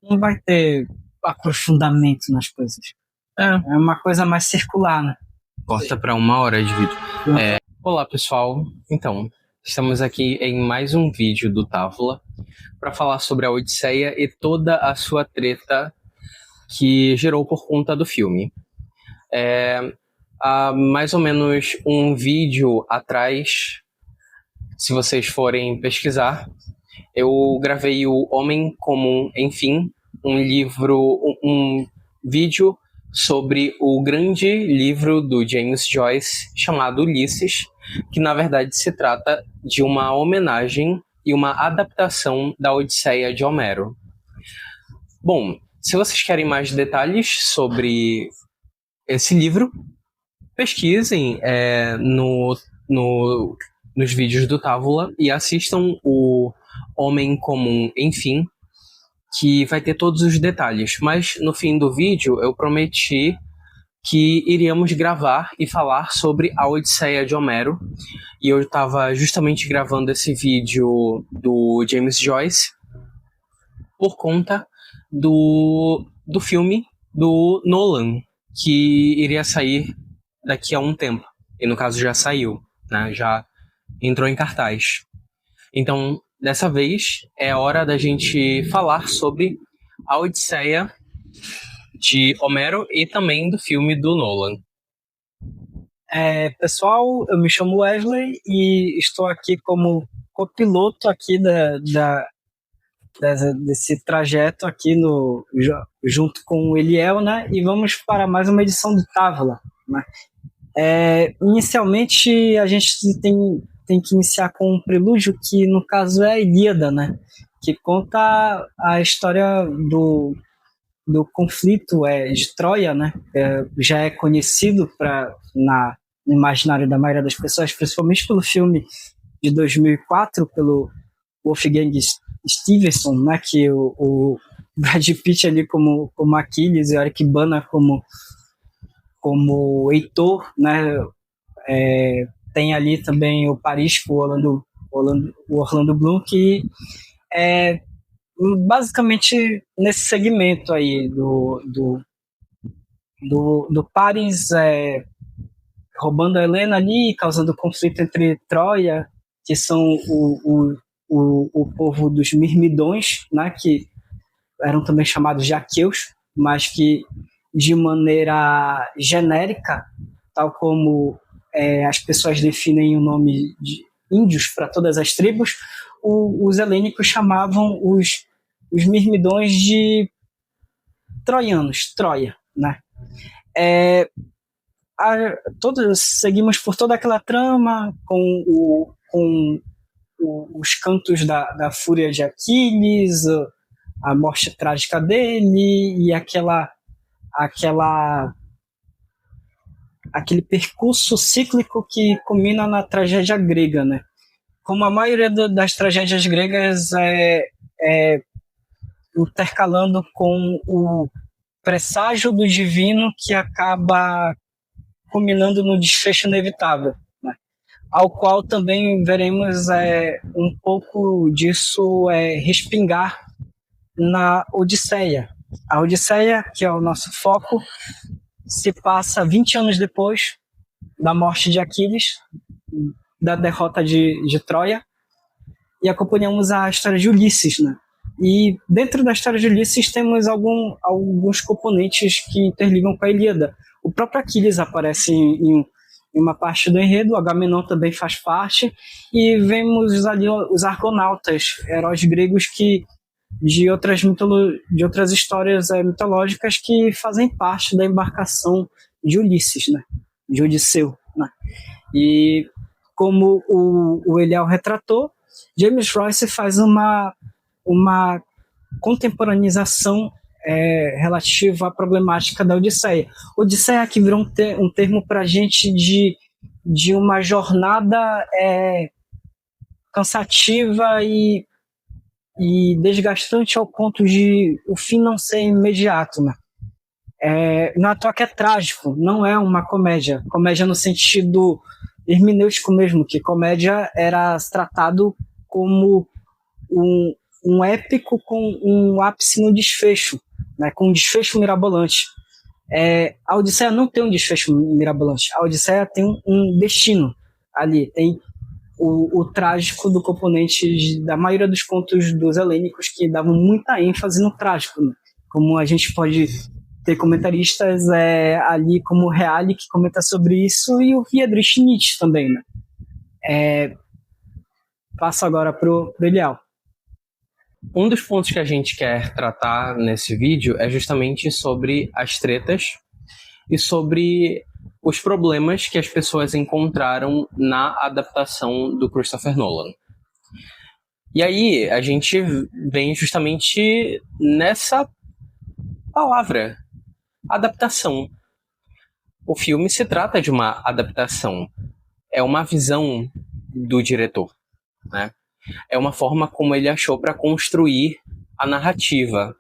não vai ter aprofundamento nas coisas. É, É uma coisa mais circular, né? corta para 1 hora de vídeo. Olá, pessoal. Então, estamos aqui em mais um vídeo do Távola para falar sobre a Odisseia e toda a sua treta que gerou por conta do filme. Há mais ou menos um vídeo atrás, se vocês forem pesquisar, eu gravei o Homem Comum, enfim, um vídeo sobre o grande livro do James Joyce chamado Ulisses, que na verdade se trata de uma homenagem e uma adaptação da Odisseia de Homero. Bom, se vocês querem mais detalhes sobre esse livro, pesquisem nos vídeos do Távola e assistam o Homem Comum, enfim, que vai ter todos os detalhes. Mas no fim do vídeo eu prometi que iríamos gravar e falar sobre a Odisseia de Homero. E eu estava justamente gravando esse vídeo do James Joyce por conta do filme do Nolan, que iria sair daqui a um tempo. E no caso já saiu, né? Já entrou em cartaz. Então, dessa vez, é a hora da gente falar sobre a Odisseia de Homero e também do filme do Nolan. Pessoal, eu me chamo Wesley e estou aqui como copiloto aqui desse trajeto aqui junto com o Eliel, né? E vamos para mais uma edição do Távola, né? Inicialmente, a gente tem que iniciar com um prelúdio que, no caso, é a Ilíada, né? Que conta a história do conflito de Troia, né? Já é conhecido no imaginário da maioria das pessoas, principalmente pelo filme de 2004, pelo Wolfgang Stevenson, né? Que o Brad Pitt ali como Aquiles e o Eric Bana como Heitor, né? Tem ali também o Paris com o Orlando Bloom, que é basicamente nesse segmento aí do Paris roubando a Helena ali, causando conflito entre Troia, que são o povo dos Mirmidões, né, que eram também chamados de aqueus, mas que de maneira genérica, tal como as pessoas definem o nome de índios para todas as tribos, os helênicos chamavam os mirmidões de troianos, Troia, né? Todos seguimos por toda aquela trama com os cantos da fúria de Aquiles, a morte trágica dele e aquele percurso cíclico que culmina na tragédia grega, né? Como a maioria das tragédias gregas intercalando com o presságio do divino que acaba culminando no desfecho inevitável, né? Ao qual também veremos um pouco disso respingar na Odisseia. A Odisseia, que é o nosso foco, se passa 20 anos depois da morte de Aquiles, da derrota de Troia, e acompanhamos a história de Ulisses, né? E dentro da história de Ulisses temos alguns componentes que interligam com a Ilíada. O próprio Aquiles aparece em uma parte do enredo, Agamenon também faz parte, e vemos ali os argonautas, heróis gregos de outras histórias mitológicas que fazem parte da embarcação de Ulisses, né? De Odisseu, né? E como o Eliel retratou, James Joyce faz uma contemporaneização relativa à problemática da Odisseia. Odisseia que virou um termo para a gente de uma jornada cansativa e desgastante ao ponto de o fim não ser imediato, né? Não é à toa que é trágico, não é uma comédia. Comédia no sentido hermenêutico mesmo, que comédia era tratado como um épico com um ápice no desfecho, né, com um desfecho mirabolante. A Odisseia não tem um desfecho mirabolante. A Odisseia tem um destino ali. Tem o trágico do componente da maioria dos contos dos helênicos, que davam muita ênfase no trágico, né? Como a gente pode ter comentaristas ali como o Reale, que comenta sobre isso, e o Friedrich Nietzsche também, né? Passo agora pro Elial. Um dos pontos que a gente quer tratar nesse vídeo é justamente sobre as tretas e sobre os problemas que as pessoas encontraram na adaptação do Christopher Nolan. E aí a gente vem justamente nessa palavra, adaptação. O filme se trata de uma adaptação, é uma visão do diretor, né? É uma forma como ele achou para construir a narrativa.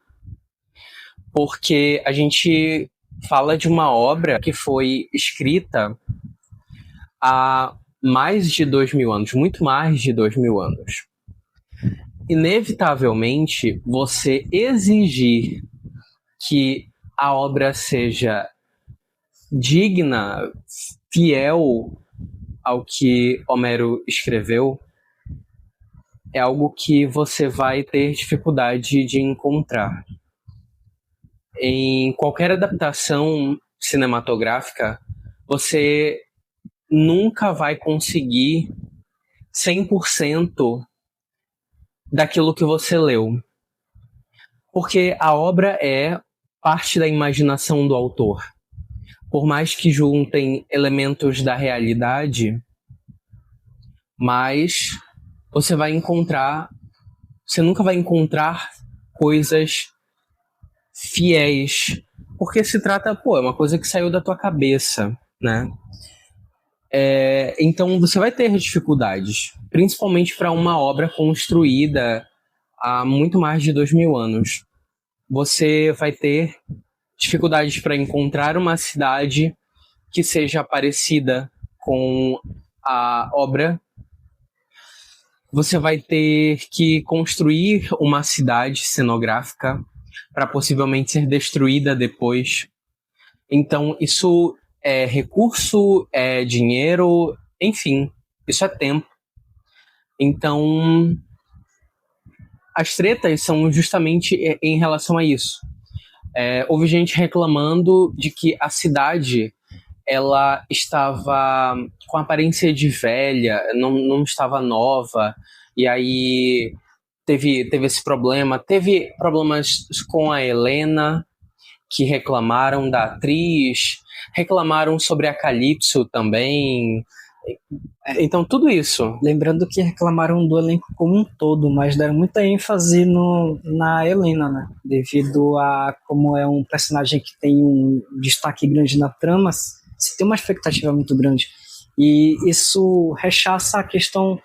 Porque a gente fala de uma obra que foi escrita há mais de 2000 anos, muito mais de 2000 anos. Inevitavelmente, você exigir que a obra seja digna, fiel ao que Homero escreveu, é algo que você vai ter dificuldade de encontrar. Em qualquer adaptação cinematográfica, você nunca vai conseguir 100% daquilo que você leu. Porque a obra é parte da imaginação do autor. Por mais que juntem elementos da realidade, mas você nunca vai encontrar coisas fiéis, porque se trata, é uma coisa que saiu da tua cabeça, né? Então você vai ter dificuldades, principalmente para uma obra construída há muito mais de 2000 anos. Você vai ter dificuldades para encontrar uma cidade que seja parecida com a obra. Você vai ter que construir uma cidade cenográfica para possivelmente ser destruída depois. Então, isso é recurso, é dinheiro, enfim, isso é tempo. Então, as tretas são justamente em relação a isso. Houve gente reclamando de que a cidade ela estava com aparência de velha, não estava nova, e aí teve esse problema. Teve problemas com a Helena, que reclamaram da atriz, reclamaram sobre a Calypso também. Então, tudo isso. Lembrando que reclamaram do elenco como um todo, mas deram muita ênfase na Helena, né? Devido a como é um personagem que tem um destaque grande na trama, se tem uma expectativa muito grande. E isso rechaça a questão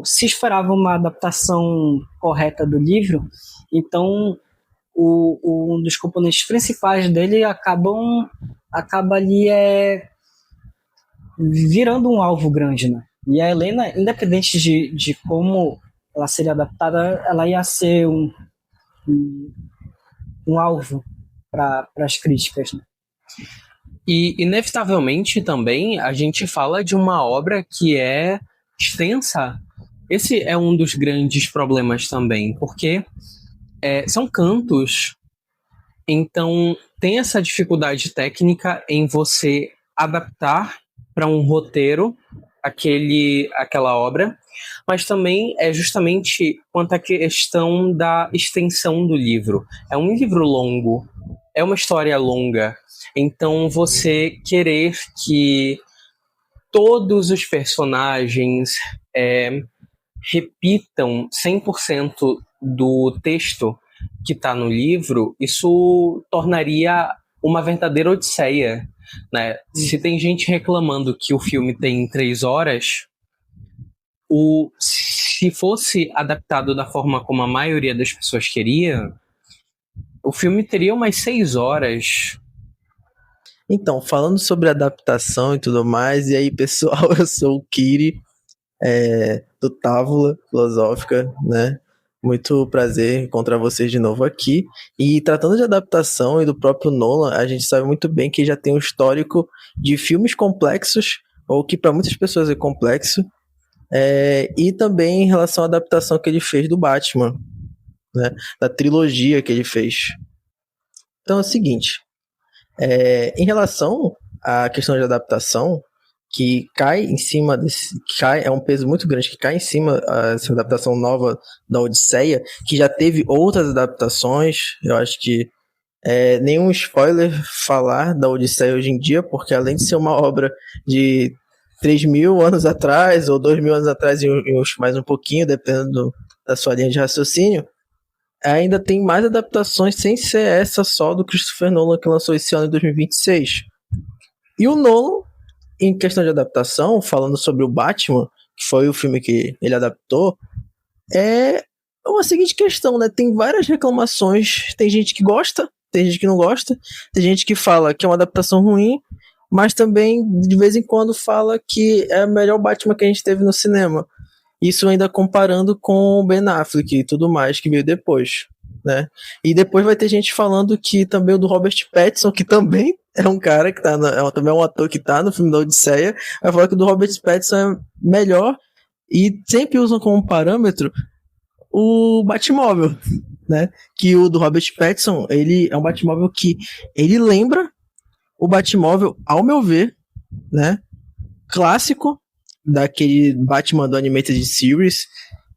se esperava uma adaptação correta do livro, então um dos componentes principais dele acaba ali virando um alvo grande, né? E a Helena, independente de como ela seria adaptada, ela ia ser um alvo para as críticas, né? E, inevitavelmente, também, a gente fala de uma obra que é extensa. Esse é um dos grandes problemas também, porque são cantos. Então, tem essa dificuldade técnica em você adaptar para um roteiro aquela obra, mas também é justamente quanto à questão da extensão do livro. É um livro longo, é uma história longa, então você querer que todos os personagens repitam 100% do texto que está no livro, isso tornaria uma verdadeira odisseia, né? Se tem gente reclamando que o filme tem 3 horas, se fosse adaptado da forma como a maioria das pessoas queria, o filme teria umas 6 horas. Então, falando sobre adaptação e tudo mais, e aí, pessoal, eu sou o Kiri, do Távola Filosófica, né? Muito prazer encontrar vocês de novo aqui. E tratando de adaptação e do próprio Nolan, a gente sabe muito bem que já tem um histórico de filmes complexos, ou que para muitas pessoas é complexo, e também em relação à adaptação que ele fez do Batman, né, da trilogia que ele fez. Então é o seguinte, em relação à questão de adaptação, que cai em cima é um peso muito grande que cai em cima essa adaptação nova da Odisseia, que já teve outras adaptações. Eu acho que nenhum spoiler falar da Odisseia hoje em dia, porque além de ser uma obra de 3.000 anos atrás, ou 2.000 anos atrás, e mais um pouquinho, dependendo da sua linha de raciocínio, ainda tem mais adaptações sem ser essa só do Christopher Nolan, que lançou esse ano em 2026. E o Nolan, em questão de adaptação, falando sobre o Batman, que foi o filme que ele adaptou, é uma seguinte questão, né? Tem várias reclamações, tem gente que gosta, tem gente que não gosta, tem gente que fala que é uma adaptação ruim, mas também, de vez em quando, fala que é o melhor Batman que a gente teve no cinema. Isso ainda comparando com o Ben Affleck e tudo mais que veio depois, né? E depois vai ter gente falando que também o do Robert Pattinson, que também é um cara que também é um ator que tá no filme da Odisseia, vai falar que o do Robert Pattinson é melhor e sempre usam como parâmetro o Batmóvel, né? Que o do Robert Pattinson, ele é um Batmóvel que ele lembra o Batmóvel, ao meu ver, né? Clássico daquele Batman do Animated Series,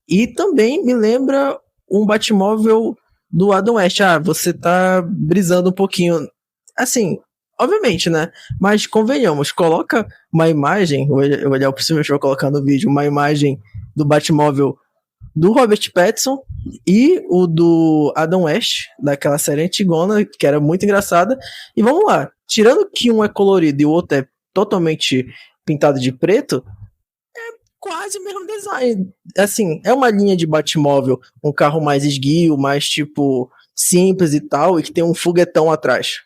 e também me lembra um Batmóvel do Adam West. Você tá brisando um pouquinho, assim, obviamente, né, mas convenhamos, coloca uma imagem, eu olhar possivelmente vou colocar no vídeo, uma imagem do Batmóvel do Robert Pattinson e o do Adam West, daquela série antigona, que era muito engraçada, e vamos lá, tirando que um é colorido e o outro é totalmente pintado de preto, quase o mesmo design. Assim, é uma linha de Batmóvel, um carro mais esguio, mais tipo simples e tal, e que tem um foguetão atrás.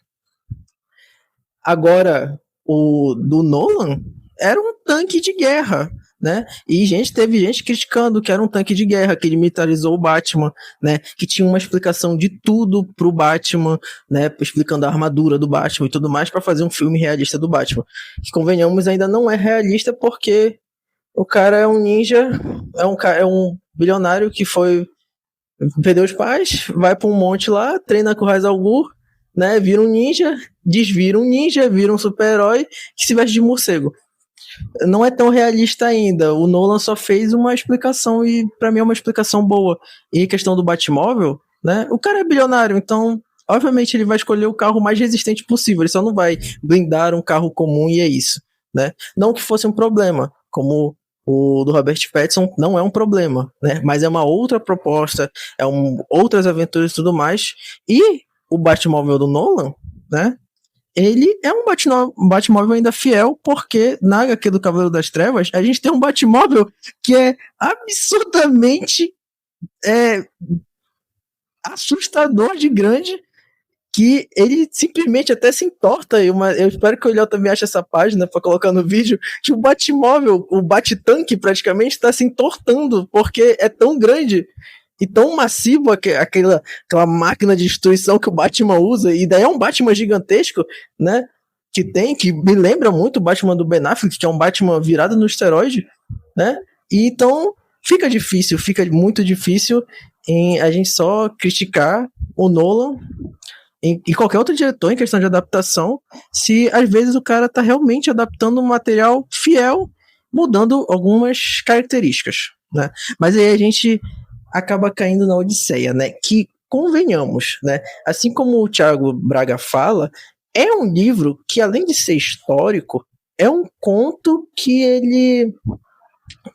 Agora, o do Nolan era um tanque de guerra, né? E teve gente criticando que era um tanque de guerra, que ele militarizou o Batman, né? Que tinha uma explicação de tudo pro Batman, né? Explicando a armadura do Batman e tudo mais para fazer um filme realista do Batman. Que, convenhamos, ainda não é realista porque o cara é um ninja, é um bilionário que perdeu os pais, vai pra um monte lá, treina com o Ra's al Ghul, né, vira um ninja, desvira um ninja, vira um super-herói que se veste de morcego. Não é tão realista ainda. O Nolan só fez uma explicação e pra mim é uma explicação boa. E a questão do Batmóvel, né, o cara é bilionário, então obviamente ele vai escolher o carro mais resistente possível, ele só não vai blindar um carro comum e é isso, né? Não que fosse um problema, como o do Robert Pattinson não é um problema, né? Mas é uma outra proposta, outras aventuras e tudo mais. E o Batmóvel do Nolan, né? Ele é um Batmóvel ainda fiel, porque na HQ do Cavaleiro das Trevas, a gente tem um Batmóvel que é absurdamente assustador de grande, que ele simplesmente até se entorta. Eu espero que o Léo também ache essa página para colocar no vídeo, que o Batmóvel, o Bat-Tanque praticamente está se entortando, porque é tão grande e tão massivo aquela máquina de destruição que o Batman usa, e daí é um Batman gigantesco, né, que me lembra muito o Batman do Ben Affleck, que é um Batman virado no esteroide, né, e então fica muito difícil em a gente só criticar o Nolan e qualquer outro diretor em questão de adaptação, se às vezes o cara tá realmente adaptando um material fiel, mudando algumas características, né? Mas aí a gente acaba caindo na Odisseia, né? Que, convenhamos, né? Assim como o Thiago Braga fala, é um livro que, além de ser histórico, é um conto que ele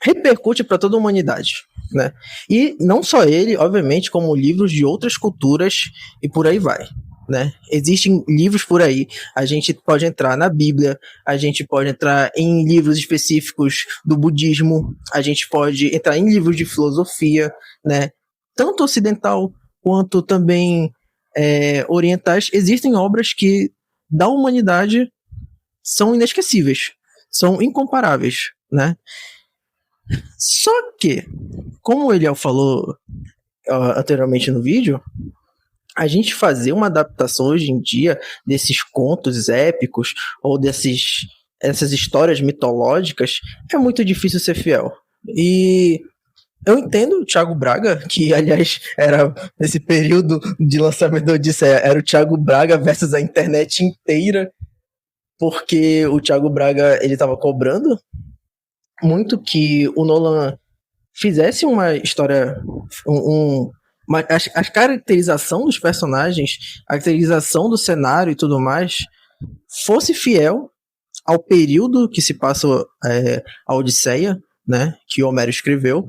repercute para toda a humanidade, né? E não só ele, obviamente, como livros de outras culturas e por aí vai, né? Existem livros por aí, a gente pode entrar na Bíblia, a gente pode entrar em livros específicos do budismo, a gente pode entrar em livros de filosofia, né? Tanto ocidental quanto também orientais. Existem obras que da humanidade são inesquecíveis, são incomparáveis, né? Só que, como o Eliel falou anteriormente no vídeo, a gente fazer uma adaptação hoje em dia desses contos épicos ou essas histórias mitológicas é muito difícil ser fiel. E eu entendo o Thiago Braga, que aliás era nesse período de lançamento da Odisseia, era o Thiago Braga versus a internet inteira, porque o Thiago Braga ele estava cobrando muito que o Nolan fizesse uma história, a caracterização dos personagens, a caracterização do cenário e tudo mais, fosse fiel ao período que se passa a Odisseia, né, que Homero escreveu,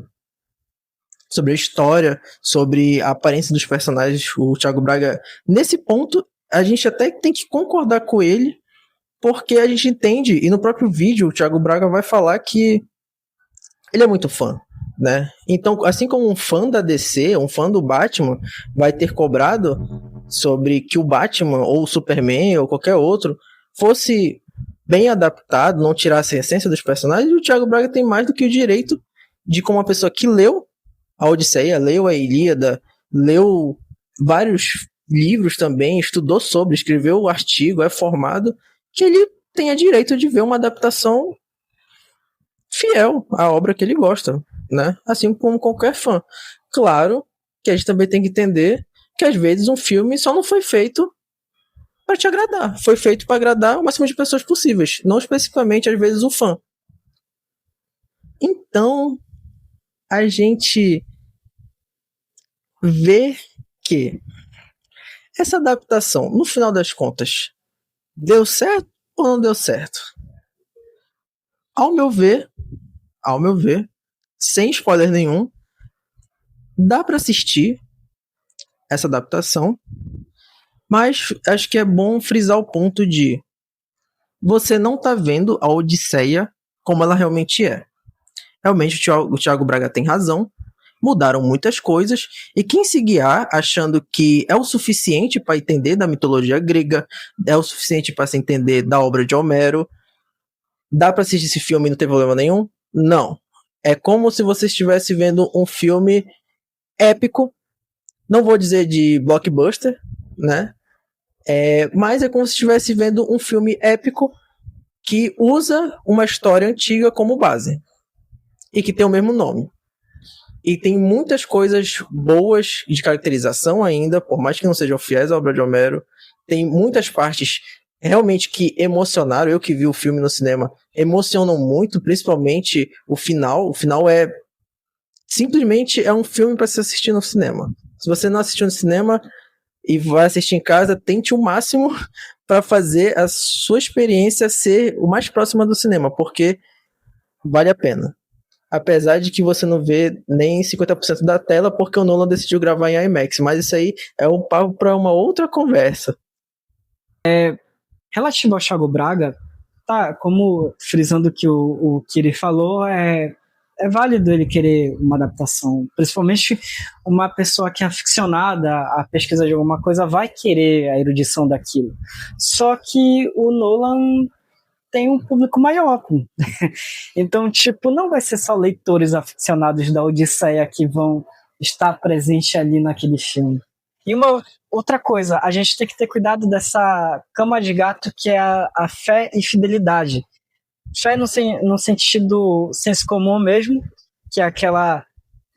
sobre a história, sobre a aparência dos personagens. O Thiago Braga, nesse ponto, a gente até tem que concordar com ele, porque a gente entende, e no próprio vídeo o Thiago Braga vai falar que ele é muito fã, né? Então, assim como um fã da DC, um fã do Batman, vai ter cobrado sobre que o Batman, ou o Superman, ou qualquer outro, fosse bem adaptado, não tirasse a essência dos personagens, o Thiago Braga tem mais do que o direito de, como uma pessoa que leu a Odisseia, leu a Ilíada, leu vários livros também, estudou sobre, escreveu o artigo, é formado, que ele tenha direito de ver uma adaptação fiel à obra que ele gosta, né? Assim como qualquer fã. Claro que a gente também tem que entender que às vezes um filme só não foi feito para te agradar, foi feito para agradar o máximo de pessoas possíveis, não especificamente às vezes o fã. Então, a gente vê que essa adaptação, no final das contas, deu certo ou não deu certo? Ao meu ver, sem spoiler nenhum, dá para assistir essa adaptação, mas acho que é bom frisar o ponto de você não tá vendo a Odisseia como ela realmente é. Realmente o Thiago Braga tem razão, mudaram muitas coisas, e quem se guiar achando que é o suficiente para entender da mitologia grega, é o suficiente para se entender da obra de Homero, dá para assistir esse filme e não ter problema nenhum? Não. É como se você estivesse vendo um filme épico, não vou dizer de blockbuster, né? Mas é como se estivesse vendo um filme épico que usa uma história antiga como base e que tem o mesmo nome. E tem muitas coisas boas de caracterização ainda, por mais que não sejam fiéis à obra de Homero. Tem muitas partes realmente que emocionaram. Eu que vi o filme no cinema, emocionam muito, principalmente o final. O final simplesmente é um filme para se assistir no cinema. Se você não assistiu no cinema e vai assistir em casa, tente o máximo para fazer a sua experiência ser o mais próxima do cinema, porque vale a pena. Apesar de que você não vê nem 50% da tela, porque o Nolan decidiu gravar em IMAX, mas isso aí é um papo para uma outra conversa. Relativo ao Thiago Braga, tá, como frisando que o Kiri falou, é válido ele querer uma adaptação, principalmente uma pessoa que é aficionada à pesquisa de alguma coisa vai querer a erudição daquilo. Só que o Nolan tem um público maior. Então, tipo, não vai ser só leitores aficionados da Odisseia que vão estar presentes ali naquele filme. E uma outra coisa, a gente tem que ter cuidado dessa cama de gato que é a fé e fidelidade. Fé no sentido senso comum mesmo, que é aquela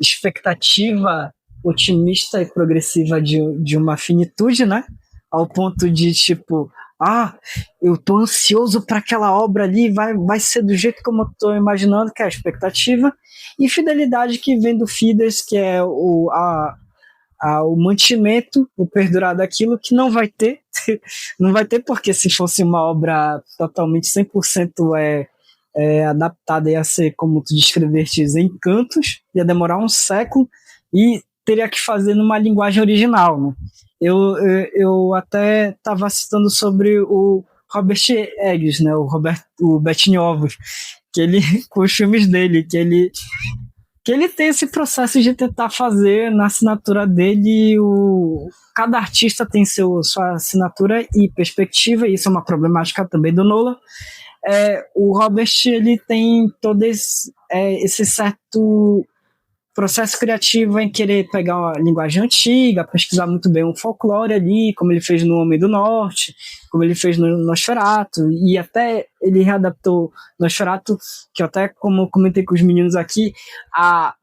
expectativa otimista e progressiva de uma finitude, né? Ao ponto de, tipo, eu tô ansioso para aquela obra ali, vai ser do jeito como eu tô imaginando, que é a expectativa. E fidelidade que vem do Fides, que é o mantimento, o perdurar daquilo, que não vai ter. Não vai ter, porque se fosse uma obra totalmente 100% adaptada, ia ser, como tu descreveste, em cantos, ia demorar um século e teria que fazer numa linguagem original, né? Eu até estava citando sobre o Robert Eggers, né? O Betting-Ovos, que ele, com os filmes dele, que ele tem esse processo de tentar fazer na assinatura dele, cada artista tem sua assinatura e perspectiva, e isso é uma problemática também do Nolan. O Robert, ele tem todo esse certo processo criativo em querer pegar uma linguagem antiga, pesquisar muito bem o folclore ali, como ele fez no Homem do Norte, como ele fez no Nosferatu, e até ele readaptou Nosferatu, que eu até, como eu comentei com os meninos aqui, a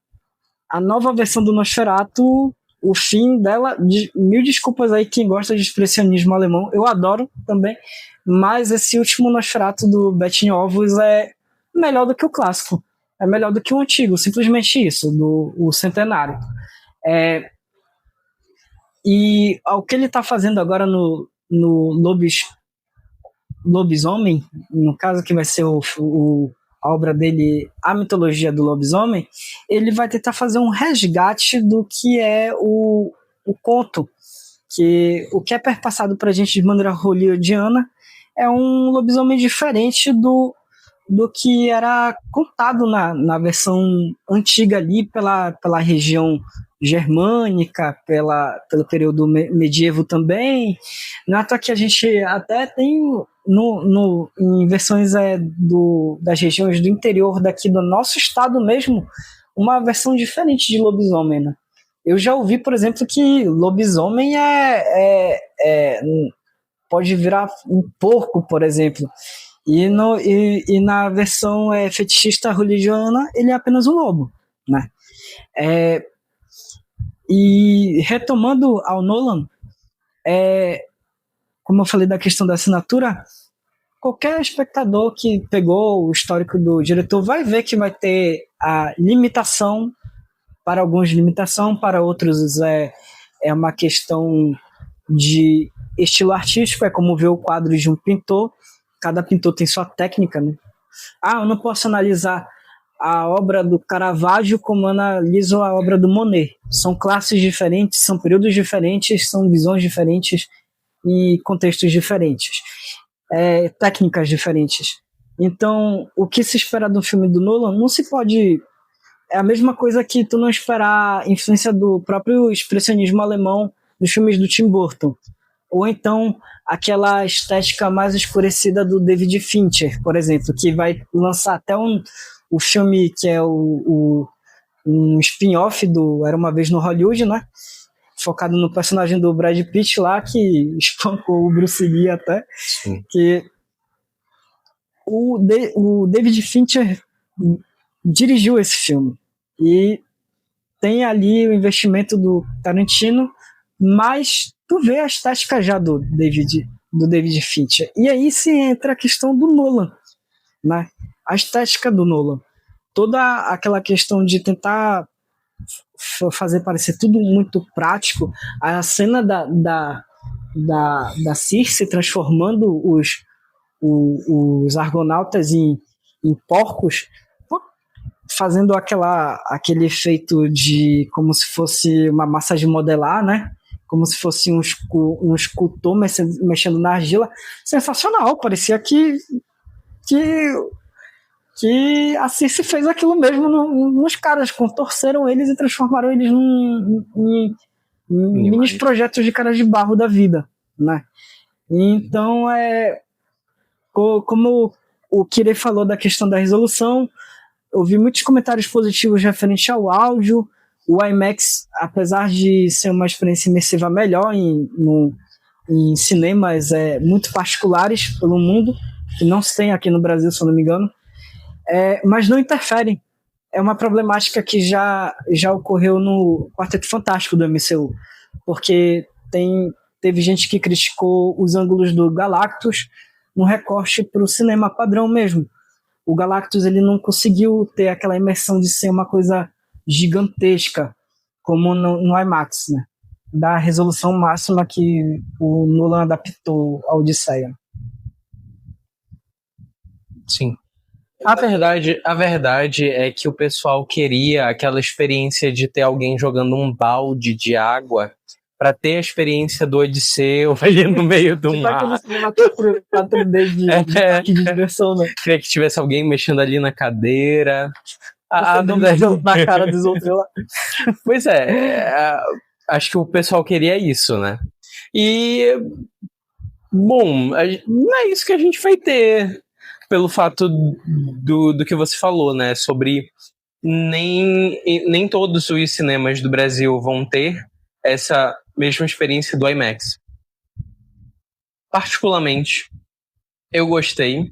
nova versão do Nosferatu, o fim dela, mil desculpas aí quem gosta de expressionismo alemão, eu adoro também, mas esse último Nosferatu do Betim Ovos é melhor do que o clássico. É melhor do que o antigo, simplesmente isso, o centenário. E o que ele está fazendo agora no Lobisomem, no caso que vai ser a obra dele, A Mitologia do Lobisomem, ele vai tentar fazer um resgate do que é o conto, que o que é perpassado para a gente de maneira hollywoodiana é um lobisomem diferente do que era contado na versão antiga ali pela região germânica, pelo período medievo também. Não é à toa que a gente até tem em versões das regiões do interior daqui do nosso estado mesmo, uma versão diferente de lobisomem, né? Eu já ouvi, por exemplo, que lobisomem pode virar um porco, por exemplo. E na versão fetichista religiosa, ele é apenas um lobo, né? E retomando ao Nolan, como eu falei da questão da assinatura, qualquer espectador que pegou o histórico do diretor vai ver que vai ter a limitação, para alguns limitação, para outros é uma questão de estilo artístico, é como ver o quadro de um pintor. Cada pintor tem sua técnica, né? Eu não posso analisar a obra do Caravaggio como analiso a obra do Monet. São classes diferentes, são períodos diferentes, são visões diferentes e contextos diferentes, técnicas diferentes. Então, o que se espera do filme do Nolan não se pode... É a mesma coisa que tu não esperar a influência do próprio expressionismo alemão dos filmes do Tim Burton. Ou então aquela estética mais escurecida do David Fincher, por exemplo, que vai lançar até o filme que é um spin-off do Era Uma Vez no Hollywood, né? Focado no personagem do Brad Pitt lá, que espancou o Bruce Lee até. Sim. Que o David Fincher dirigiu esse filme. E tem ali o investimento do Tarantino, mas tu vê a estética já do David Fincher. E aí se entra a questão do Nolan, né? A estética do Nolan. Toda aquela questão de tentar fazer parecer tudo muito prático. A cena da Circe transformando os argonautas em porcos, fazendo aquele efeito de como se fosse uma massa de modelar, né? Como se fosse um escultor mexendo na argila. Sensacional, parecia que a Circe fez aquilo mesmo nos caras, contorceram eles e transformaram eles em mini projetos de caras de barro da vida, né? Então, como o Kirei falou da questão da resolução, eu vi muitos comentários positivos referente ao áudio. O IMAX, apesar de ser uma experiência imersiva melhor em cinemas muito particulares pelo mundo, que não se tem aqui no Brasil, se eu não me engano, mas não interferem. É uma problemática que já ocorreu no Quarteto Fantástico do MCU, porque teve gente que criticou os ângulos do Galactus no recorte para o cinema padrão mesmo. O Galactus ele não conseguiu ter aquela imersão de ser uma coisa gigantesca como no IMAX, né? Da resolução máxima que o Nolan adaptou ao Odisseia. Sim. A verdade é que o pessoal queria aquela experiência de ter alguém jogando um balde de água para ter a experiência do Odisseu ali no meio do mar. Que diversão, né? Queria que tivesse alguém mexendo ali na cadeira. Na cara dos outros lá. Pois acho que o pessoal queria isso, né? E, bom, não é isso que a gente vai ter, pelo fato do que você falou, né? Sobre nem todos os cinemas do Brasil vão ter essa mesma experiência do IMAX. Particularmente, eu gostei.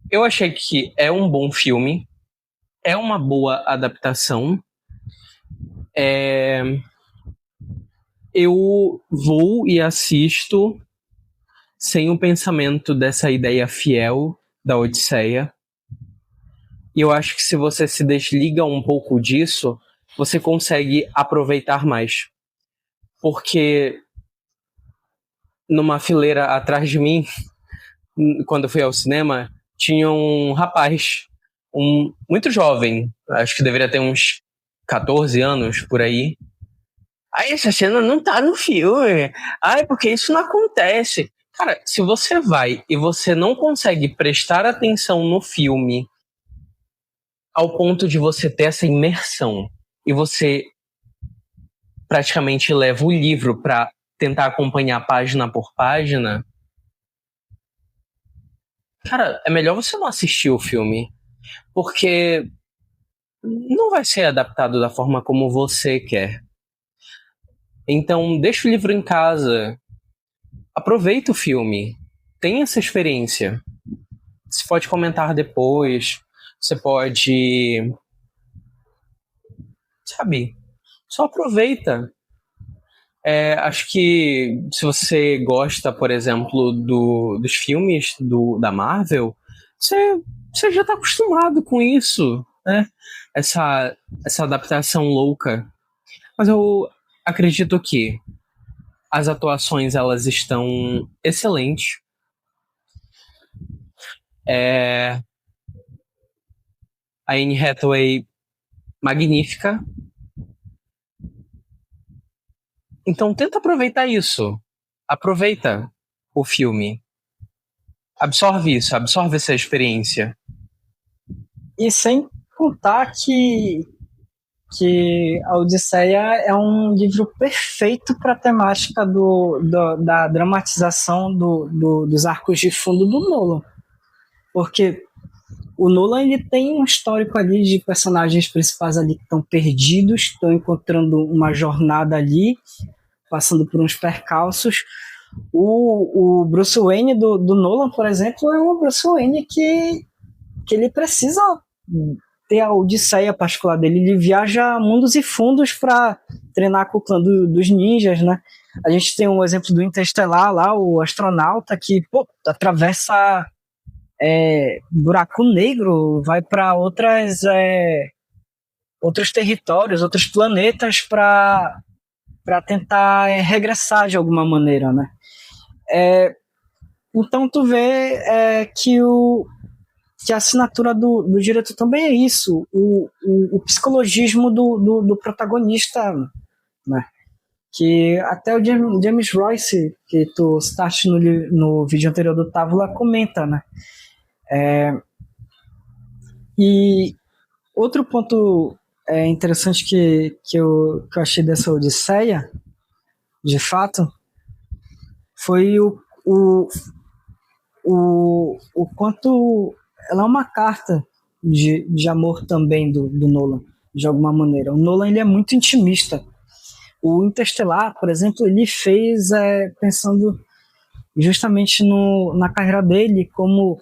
Eu achei que é um bom filme. É uma boa adaptação. Eu vou e assisto sem o pensamento dessa ideia fiel da Odisseia. E eu acho que se você se desliga um pouco disso, você consegue aproveitar mais. Porque numa fileira atrás de mim, quando eu fui ao cinema, tinha um rapaz, muito jovem, acho que deveria ter uns 14 anos, por aí. Aí essa cena não tá no filme. Ai, porque isso não acontece. Cara, se você vai e você não consegue prestar atenção no filme ao ponto de você ter essa imersão e você praticamente leva o livro para tentar acompanhar página por página, cara, é melhor você não assistir o filme, porque não vai ser adaptado da forma como você quer. Então, deixa o livro em casa, aproveita o filme, tenha essa experiência. Você pode comentar depois, você pode... Sabe? Só aproveita. Acho que se você gosta, por exemplo, dos filmes da Marvel, você já está acostumado com isso, né? Essa adaptação louca. Mas eu acredito que as atuações elas estão excelentes. A Anne Hathaway magnífica. Então tenta aproveitar isso. Aproveita o filme. Absorve isso, absorve essa experiência. E sem contar que a Odisseia é um livro perfeito para a temática da dramatização dos arcos de fundo do Nolan. Porque o Nolan ele tem um histórico ali de personagens principais ali que estão perdidos, estão encontrando uma jornada ali, passando por uns percalços. O Bruce Wayne do Nolan, por exemplo, é um Bruce Wayne que ele precisa ter a odisseia particular dele. Ele viaja mundos e fundos para treinar com o clã dos ninjas, né? A gente tem um exemplo do Interestelar lá, o astronauta que atravessa buraco negro, vai para outros territórios, outros planetas para tentar regressar de alguma maneira, né? Então tu vê que a assinatura do diretor também é isso, o psicologismo do protagonista, né? Que até o James Royce, que tu citaste no vídeo anterior do Távola, comenta, né? E outro ponto interessante que eu achei dessa Odisseia, de fato, foi o quanto ela é uma carta de amor também do Nolan, de alguma maneira. O Nolan ele é muito intimista. O Interestelar, por exemplo, ele fez pensando justamente na carreira dele, como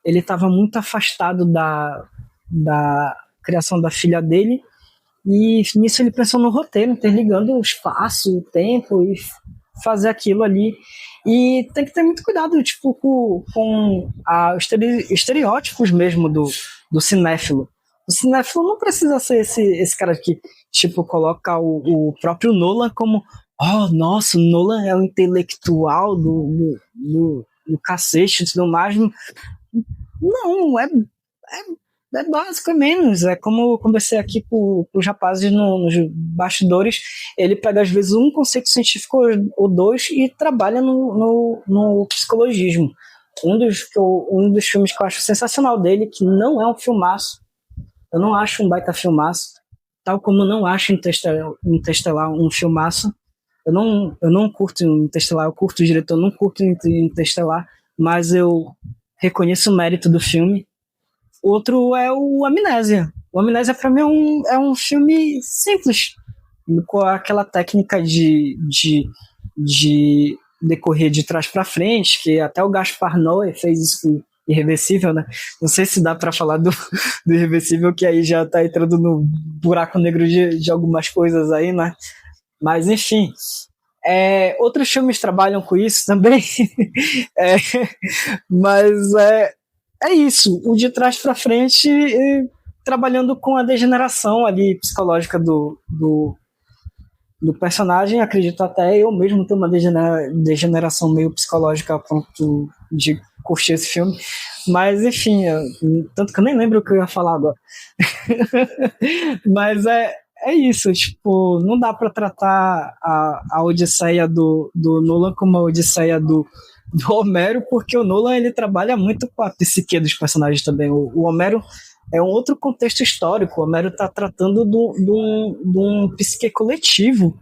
ele estava muito afastado da criação da filha dele, e nisso ele pensou no roteiro, interligando o espaço, o tempo, e fazer aquilo ali. E tem que ter muito cuidado, tipo, com os estereótipos mesmo do cinéfilo. O cinéfilo não precisa ser esse cara que, tipo, coloca o próprio Nolan como nossa, o Nolan é o intelectual do cacete e tudo mais. Não, é básico, é menos. É como eu conversei aqui com os rapazes nos bastidores. Ele pega, às vezes, um conceito científico ou dois e trabalha no psicologismo. Um dos filmes que eu acho sensacional dele, que não é um filmaço, eu não acho um baita filmaço, tal como eu não acho Interestelar um filmaço. Eu não curto Interestelar, eu curto o diretor, eu não curto Interestelar, mas eu reconheço o mérito do filme. Outro é o Amnésia. O Amnésia pra mim é um filme simples, com aquela técnica de decorrer de trás para frente, que até o Gaspar Noé fez isso com Irreversível, né? Não sei se dá para falar do Irreversível, que aí já tá entrando no buraco negro de algumas coisas aí, né? Mas, enfim, outros filmes trabalham com isso também, mas é isso, o de trás para frente, trabalhando com a degeneração ali psicológica do personagem. Acredito até eu mesmo ter uma degeneração meio psicológica a ponto de curtir esse filme, mas enfim, tanto que eu nem lembro o que eu ia falar agora. Mas é isso, tipo, não dá pra tratar a Odisseia do Nolan como a Odisseia do Homero, porque o Nolan ele trabalha muito com a psique dos personagens também. O Homero é um outro contexto histórico. O Homero está tratando de um psique coletivo.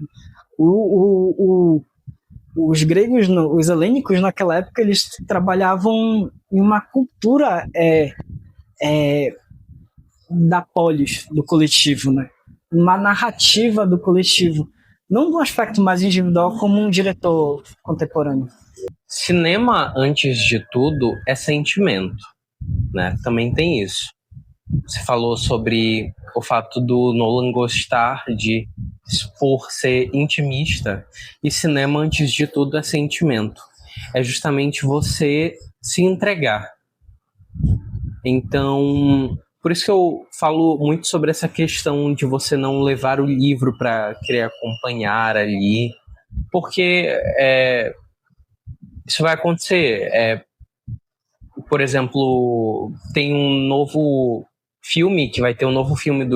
Os gregos, os helênicos naquela época, eles trabalhavam em uma cultura da polis, do coletivo, né? Uma narrativa do coletivo, não do aspecto mais individual como um diretor contemporâneo. Cinema, antes de tudo, é sentimento, né? Também tem isso. Você falou sobre o fato do Nolan gostar de por ser intimista, e cinema, antes de tudo, é sentimento. É justamente você se entregar. Então, por isso que eu falo muito sobre essa questão de você não levar o livro para querer acompanhar ali, porque isso vai acontecer. Por exemplo, tem um novo filme, que vai ter um novo filme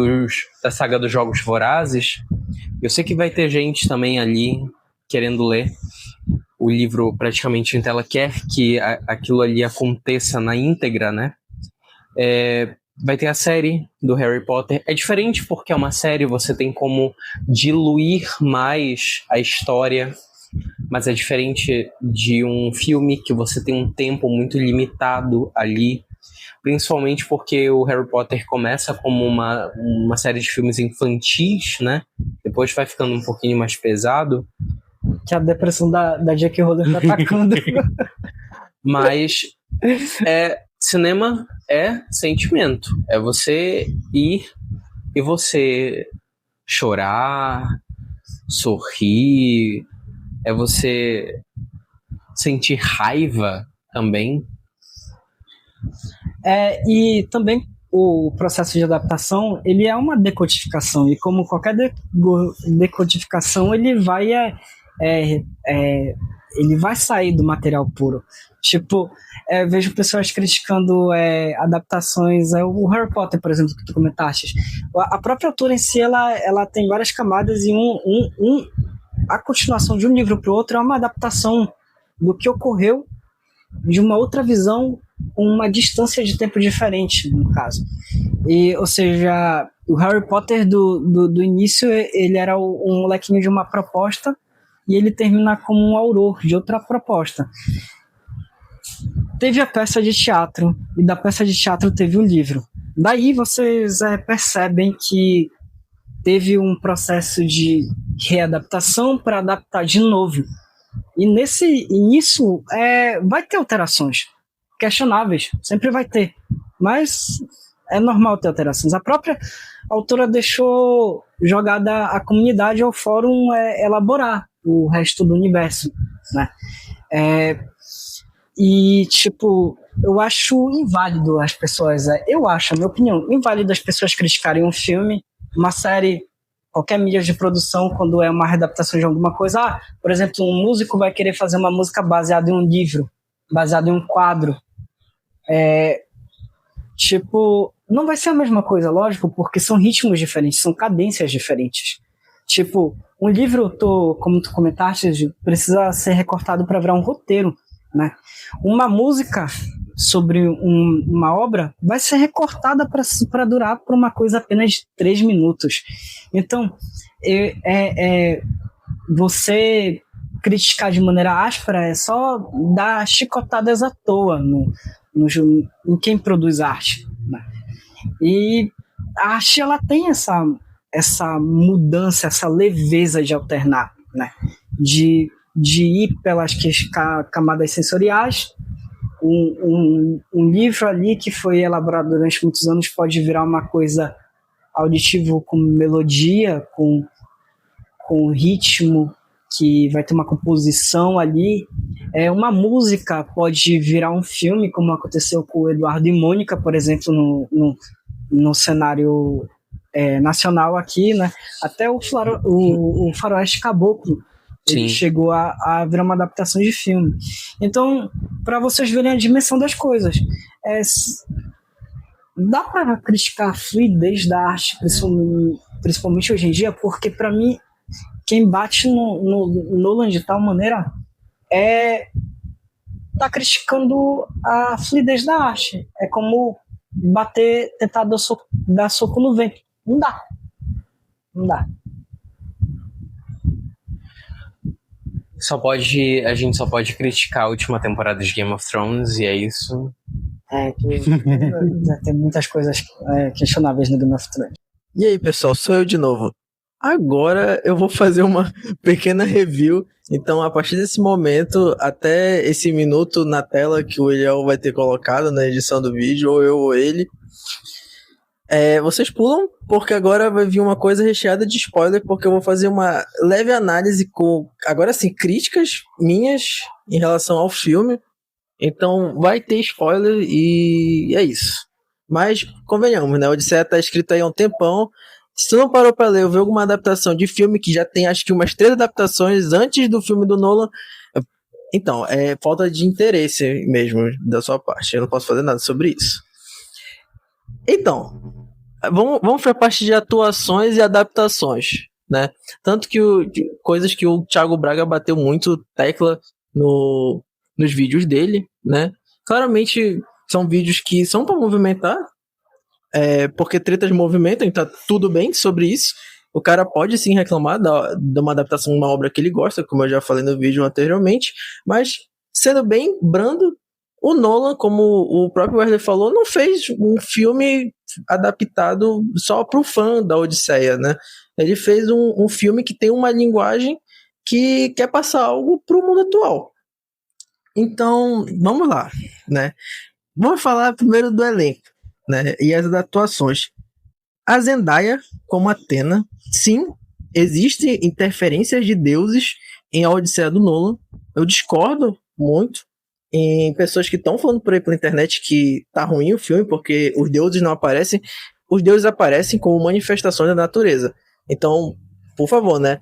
da saga dos Jogos Vorazes. Eu sei que vai ter gente também ali querendo ler o livro praticamente em tela, quer que aquilo ali aconteça na íntegra, né? Vai ter a série do Harry Potter. É diferente porque é uma série, você tem como diluir mais a história, mas é diferente de um filme que você tem um tempo muito limitado ali, principalmente porque o Harry Potter começa como uma série de filmes infantis, né? Depois vai ficando um pouquinho mais pesado. Que a depressão da J.K. Rowling tá atacando. Mas cinema é sentimento. É você ir e você chorar, sorrir, é você sentir raiva também. E também o processo de adaptação, ele é uma decodificação, e como qualquer decodificação, ele vai sair do material puro. Tipo, vejo pessoas criticando adaptações, o Harry Potter, por exemplo, que tu comentaste. A própria autora em si, ela tem várias camadas, e a continuação de um livro para o outro é uma adaptação do que ocorreu de uma outra visão, uma distância de tempo diferente, no caso. Ou seja, o Harry Potter do início, ele era um molequinho de uma proposta, e ele termina como um auror de outra proposta. Teve a peça de teatro, e da peça de teatro teve o livro. Daí vocês percebem que teve um processo de readaptação para adaptar de novo. E nisso vai ter alterações questionáveis, sempre vai ter, mas é normal ter alterações. A própria autora deixou jogada a comunidade ao fórum elaborar o resto do universo, né? E, tipo, eu acho inválido as pessoas, a minha opinião, inválido as pessoas criticarem um filme, uma série, qualquer mídia de produção, quando é uma readaptação de alguma coisa. Por exemplo, um músico vai querer fazer uma música baseada em um livro, baseada em um quadro. Tipo, não vai ser a mesma coisa, lógico, porque são ritmos diferentes, são cadências diferentes. Tipo, um livro, como tu comentaste, precisa ser recortado para virar um roteiro, né? Uma música sobre uma obra vai ser recortada para durar por uma coisa apenas de 3 minutos. Então, você criticar de maneira áspera é só dar chicotadas à toa em quem produz arte, né? E a arte ela tem essa mudança, essa leveza de alternar, né? De ir pelas camadas sensoriais. Um livro ali que foi elaborado durante muitos anos pode virar uma coisa auditivo com melodia, com ritmo, que vai ter uma composição ali. Uma música pode virar um filme, como aconteceu com o Eduardo e Mônica, por exemplo, no cenário nacional aqui, né? Até o Faroeste Caboclo, ele chegou a virar uma adaptação de filme. Então, para vocês verem a dimensão das coisas, dá para criticar a fluidez da arte, principalmente hoje em dia, porque para mim quem bate no Nolan de tal maneira tá criticando a fluidez da arte. É como tentar dar soco no vento. Não dá. A gente só pode criticar a última temporada de Game of Thrones, e é isso. Tem muitas coisas questionáveis no Game of Thrones. E aí, pessoal, sou eu de novo. Agora eu vou fazer uma pequena review. Então, a partir desse momento, até esse minuto na tela que o Eliel vai ter colocado na edição do vídeo, ou eu ou ele, vocês pulam, porque agora vai vir uma coisa recheada de spoiler, porque eu vou fazer uma leve análise com, agora sim, críticas minhas em relação ao filme. Então, vai ter spoiler e é isso. Mas, convenhamos, né? O Odisseia tá escrito aí há um tempão. Se tu não parou pra ler ou ver alguma adaptação de filme, que já tem acho que umas 3 adaptações antes do filme do Nolan, então, é falta de interesse mesmo da sua parte. Eu não posso fazer nada sobre isso. Então, vamos pra parte de atuações e adaptações, né? Tanto que coisas que o Thiago Braga bateu muito tecla nos vídeos dele, né? Claramente são vídeos que são pra movimentar, porque tretas movimentam, então tá tudo bem sobre isso. O cara pode sim reclamar de uma adaptação de uma obra que ele gosta, como eu já falei no vídeo anteriormente, mas sendo bem brando, o Nolan, como o próprio Wesley falou, não fez um filme adaptado só pro fã da Odisseia, né? Ele fez um filme que tem uma linguagem que quer passar algo pro mundo atual. Então, vamos lá, né? Vamos falar primeiro do elenco, né? E as atuações. A Zendaya, como Athena, sim, existem interferências de deuses em A Odisseia do Nolan. Eu discordo muito em pessoas que estão falando por aí pela internet que tá ruim o filme porque os deuses não aparecem. Os deuses aparecem como manifestações da natureza. Então, por favor, né?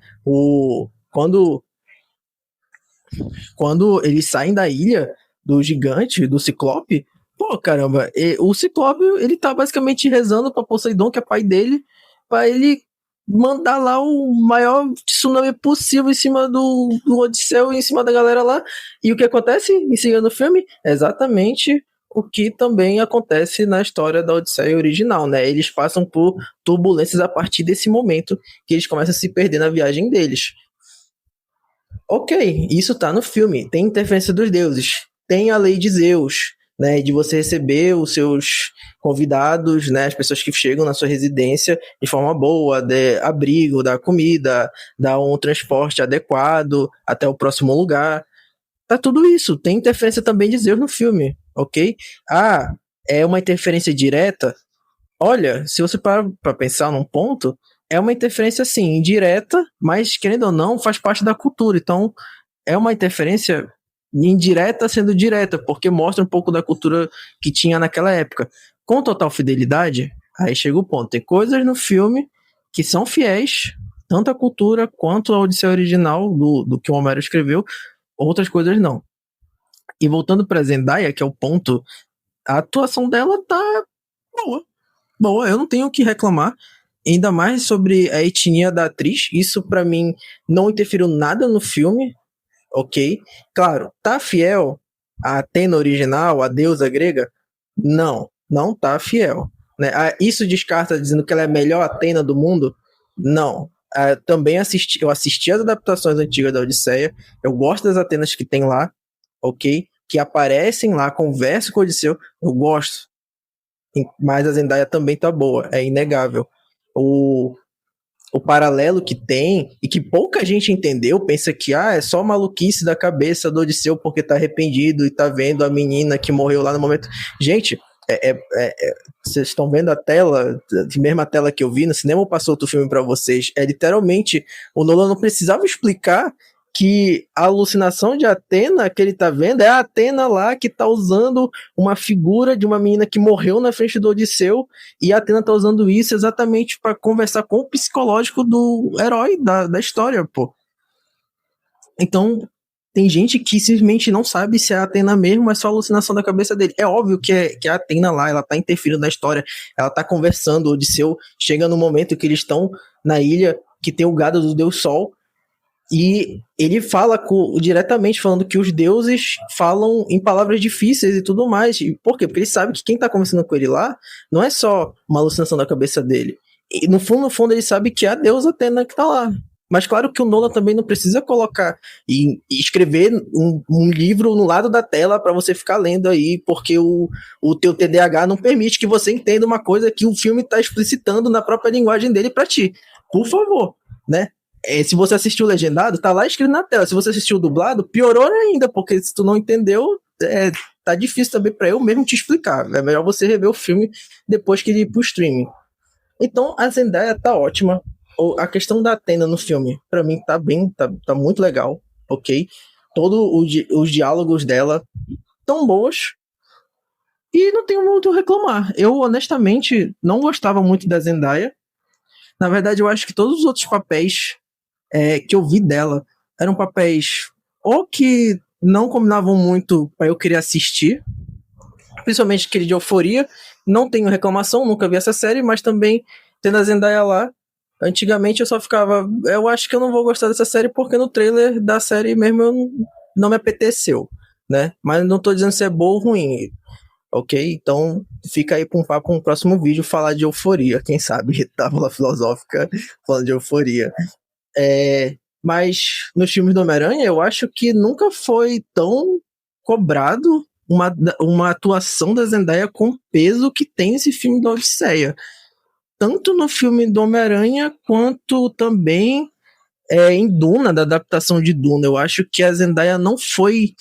Quando eles saem da ilha do gigante, do Ciclope, pô, caramba, o Ciclope, ele tá basicamente rezando pra Poseidon, que é pai dele, pra ele mandar lá o maior tsunami possível em cima do Odisseu, em cima da galera lá. E o que acontece em seguida no filme? É exatamente o que também acontece na história da Odisseia original, né? Eles passam por turbulências a partir desse momento que eles começam a se perder na viagem deles. Ok, isso tá no filme. Tem interferência dos deuses. Tem a lei de Zeus, né? De você receber os seus convidados, né? As pessoas que chegam na sua residência de forma boa, de abrigo, dar comida, dar um transporte adequado até o próximo lugar. Tá tudo isso. Tem interferência também de Zeus no filme, ok? É uma interferência direta? Olha, se você parar pra pensar num ponto, é uma interferência, assim, indireta, mas, querendo ou não, faz parte da cultura. Então, é uma interferência indireta sendo direta, porque mostra um pouco da cultura que tinha naquela época. Com total fidelidade, aí chega o ponto. Tem coisas no filme que são fiéis, tanto à cultura quanto à Odisseia original do que o Homero escreveu, outras coisas não. E voltando pra Zendaya, que é o ponto, a atuação dela tá boa, eu não tenho o que reclamar. Ainda mais sobre a etnia da atriz, isso pra mim não interferiu nada no filme, ok? Claro, tá fiel à Athena original, a deusa grega? Não tá fiel, né? Isso descarta dizendo que ela é a melhor Athena do mundo? Não. Também eu assisti as adaptações antigas da Odisseia, eu gosto das Atenas que tem lá, ok? Que aparecem lá, conversam com o Odisseu, eu gosto. mas a Zendaya também tá boa, é inegável. O paralelo que tem, e que pouca gente entendeu, pensa que é só maluquice da cabeça do Odisseu porque tá arrependido e tá vendo a menina que morreu lá no momento. Gente, vocês estão vendo a tela, a mesma tela que eu vi no cinema, ou passou outro filme pra vocês? É literalmente, o Nolan não precisava explicar que a alucinação de Atena que ele tá vendo é a Atena lá que tá usando uma figura de uma menina que morreu na frente do Odisseu, e a Atena tá usando isso exatamente para conversar com o psicológico do herói da história, pô. Então, tem gente que simplesmente não sabe se é a Atena mesmo, é só alucinação da cabeça dele. É óbvio que é a Atena lá, ela tá interferindo na história, ela tá conversando, o Odisseu chega no momento que eles estão na ilha que tem o gado do Deus Sol, e ele fala diretamente falando que os deuses falam em palavras difíceis e tudo mais. E por quê? Porque ele sabe que quem tá conversando com ele lá não é só uma alucinação da cabeça dele. E no fundo ele sabe que é a deusa Atena que tá lá. Mas claro que o Nolan também não precisa colocar e escrever um livro no lado da tela para você ficar lendo aí, porque o teu TDAH não permite que você entenda uma coisa que o filme tá explicitando na própria linguagem dele para ti. Por favor, né? Se você assistiu legendado, tá lá escrito na tela. Se você assistiu dublado, piorou ainda, porque se tu não entendeu, tá difícil também pra eu mesmo te explicar. É melhor você rever o filme depois que ele ir pro streaming. Então, a Zendaya tá ótima. A questão da Atena no filme, pra mim, tá muito legal, ok? Todos os diálogos dela tão bons, e não tenho muito a reclamar. Eu, honestamente, não gostava muito da Zendaya. Na verdade, eu acho que todos os outros papéis que eu vi dela eram papéis ou que não combinavam muito para eu querer assistir, principalmente aquele de Euforia. Não tenho reclamação, nunca vi essa série, mas também tendo a Zendaya lá, antigamente eu só ficava, eu acho que eu não vou gostar dessa série porque no trailer da série mesmo não me apeteceu, né? Mas não tô dizendo se é boa ou ruim, ok? Então fica aí para um papo no próximo vídeo falar de Euforia, quem sabe, tábula filosófica falando de Euforia. Mas nos filmes do Homem-Aranha eu acho que nunca foi tão cobrado uma atuação da Zendaya com o peso que tem esse filme da Odisseia, tanto no filme do Homem-Aranha quanto também em Duna, da adaptação de Duna. Eu acho que a Zendaya não foi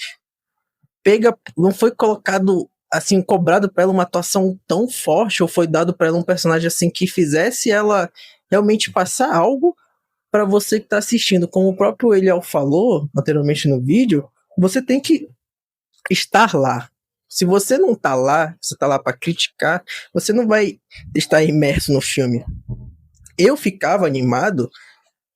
colocado assim, cobrado pra ela uma atuação tão forte, ou foi dado pra ela um personagem assim que fizesse ela realmente passar algo para você que tá assistindo. Como o próprio Eliel falou anteriormente no vídeo, você tem que estar lá. Se você não tá lá, você tá lá para criticar, você não vai estar imerso no filme. Eu ficava animado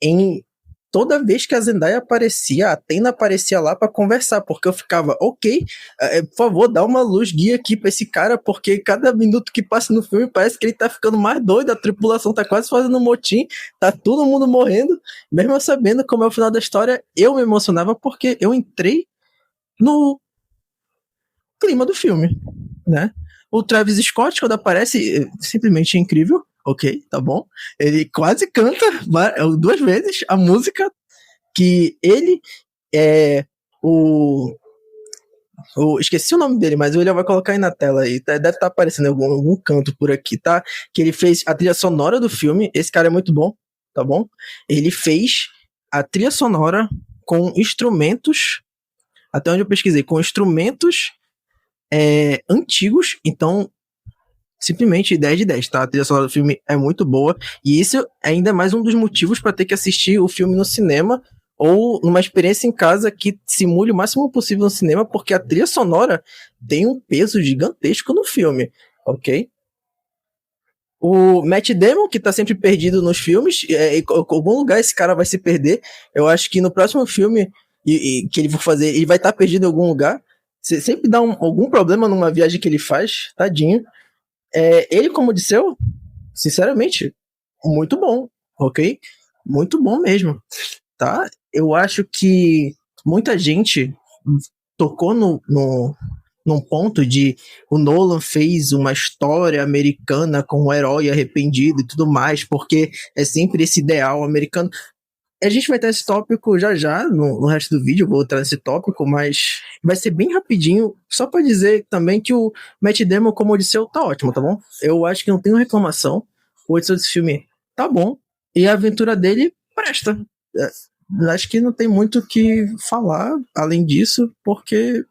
em toda vez que a Zendaya aparecia, a Atena aparecia lá para conversar, porque eu ficava, ok, por favor, dá uma luz guia aqui pra esse cara, porque cada minuto que passa no filme parece que ele tá ficando mais doido, a tripulação tá quase fazendo um motim, tá todo mundo morrendo, mesmo eu sabendo como é o final da história, eu me emocionava porque eu entrei no clima do filme, né? O Travis Scott, quando aparece, simplesmente é incrível. Ok, tá bom. Ele quase canta 2 vezes a música que ele esqueci o nome dele, mas ele vai colocar aí na tela aí. Deve estar aparecendo em algum canto por aqui, tá? Que ele fez a trilha sonora do filme. Esse cara é muito bom, tá bom? Ele fez a trilha sonora com instrumentos, até onde eu pesquisei, com instrumentos antigos, então simplesmente 10 de 10, tá? A trilha sonora do filme é muito boa, e isso é ainda mais um dos motivos para ter que assistir o filme no cinema ou numa experiência em casa que simule o máximo possível no cinema, porque a trilha sonora tem um peso gigantesco no filme, ok? O Matt Damon, que tá sempre perdido nos filmes, em algum lugar esse cara vai se perder. Eu acho que no próximo filme que ele for fazer, ele vai estar perdido em algum lugar. Sempre dá algum problema numa viagem que ele faz, tadinho. Ele, como Odisseu, sinceramente, muito bom, ok? Muito bom mesmo, tá? Eu acho que muita gente tocou num ponto de o Nolan fez uma história americana com um herói arrependido e tudo mais, porque é sempre esse ideal americano. A gente vai ter esse tópico já no resto do vídeo, eu vou entrar nesse tópico, mas vai ser bem rapidinho, só pra dizer também que o Matt Damon como Odisseu tá ótimo, tá bom? Eu acho que não tenho reclamação, o Odisseu desse filme tá bom, e a aventura dele presta. Acho que não tem muito o que falar além disso, porque